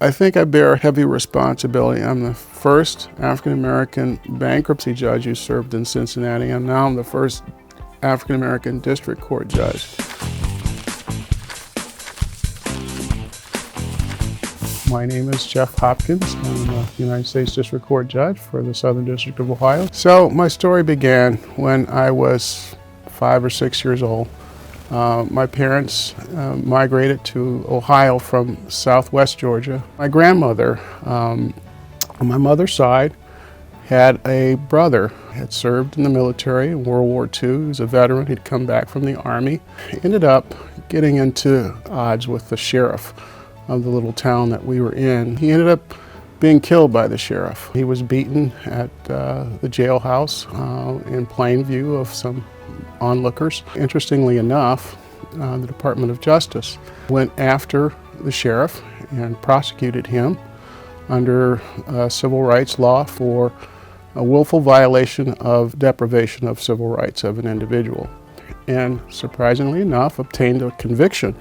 I think I bear a heavy responsibility. I'm the first African-American bankruptcy judge who served in Cincinnati, and now I'm the first African-American district court judge. My name is Jeff Hopkins. I'm the United States District Court Judge for the Southern District of Ohio. So my story began when I was 5 or 6 years old. My parents migrated to Ohio from southwest Georgia. My grandmother, on my mother's side, had a brother, had served in the military in World War II. He was a veteran. He'd come back from the Army. He ended up getting into odds with the sheriff of the little town that we were in. He ended up being killed by the sheriff. He was beaten at the jailhouse in plain view of some onlookers. Interestingly enough, the Department of Justice went after the sheriff and prosecuted him under civil rights law for a willful violation of deprivation of civil rights of an individual, and surprisingly enough obtained a conviction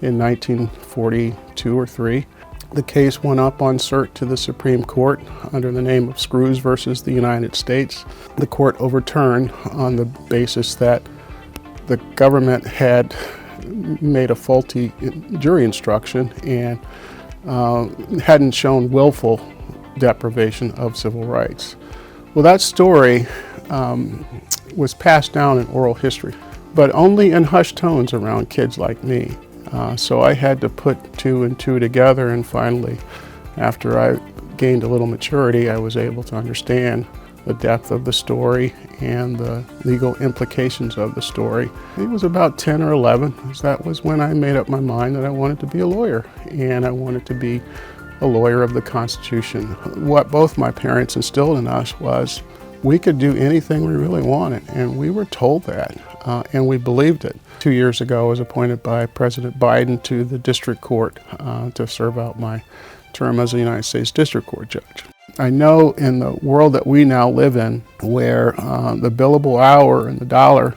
in 1942 or 3. The case went up on cert to the Supreme Court under the name of Screws versus the United States. The court overturned on the basis that the government had made a faulty jury instruction and hadn't shown willful deprivation of civil rights. Well, that story was passed down in oral history, but only in hushed tones around kids like me. So I had to put 2 and 2 together, and finally, after I gained a little maturity, I was able to understand the depth of the story and the legal implications of the story. It was about 10 or 11. That was when I made up my mind that I wanted to be a lawyer, and I wanted to be a lawyer of the Constitution. What both my parents instilled in us was we could do anything we really wanted, and we were told that, and we believed it. 2 years ago, I was appointed by President Biden to the district court to serve out my term as a United States District Court Judge. I know in the world that we now live in, where the billable hour and the dollar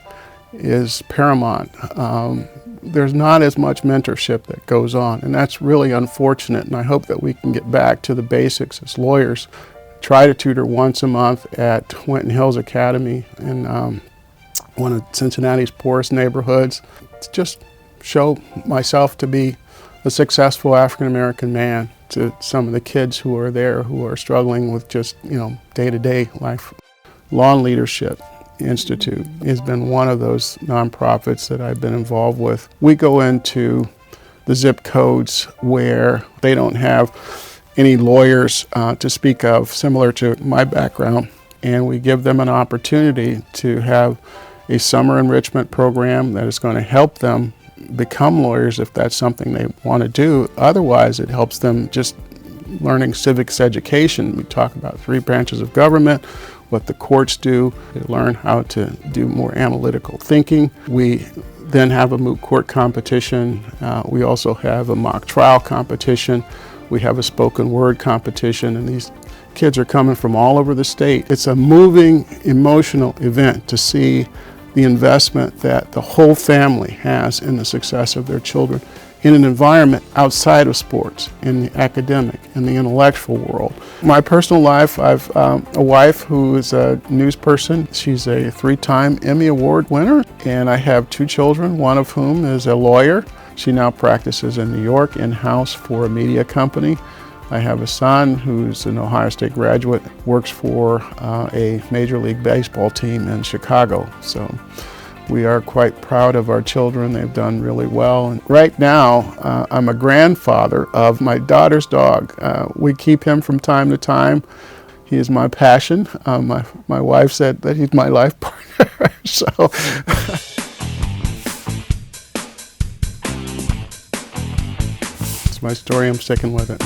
is paramount, there's not as much mentorship that goes on, and that's really unfortunate, and I hope that we can get back to the basics as lawyers. Try to tutor once a month at Winton Hills Academy in one of Cincinnati's poorest neighborhoods, to just show myself to be a successful African-American man to some of the kids who are there who are struggling with just, day-to-day life. Lawn Leadership Institute has been one of those nonprofits that I've been involved with. We go into the zip codes where they don't have any lawyers to speak of, similar to my background, and we give them an opportunity to have a summer enrichment program that is going to help them become lawyers if that's something they want to do. Otherwise, it helps them just learning civics education. We talk about 3 branches of government, what the courts do. They learn how to do more analytical thinking. We then have a moot court competition. We also have a mock trial competition. We have a spoken word competition, and these kids are coming from all over the state. It's a moving, emotional event to see the investment that the whole family has in the success of their children in an environment outside of sports, in the academic, in the intellectual world. My personal life, I've a wife who is a news person. She's a 3-time Emmy Award winner, and I have 2 children, one of whom is a lawyer. She now practices in New York in-house for a media company. I have a son who's an Ohio State graduate, works for a Major League Baseball team in Chicago. So we are quite proud of our children. They've done really well. And right now, I'm a grandfather of my daughter's dog. We keep him from time to time. He is my passion. My wife said that he's my life partner. So. It's my story. I'm sticking with it.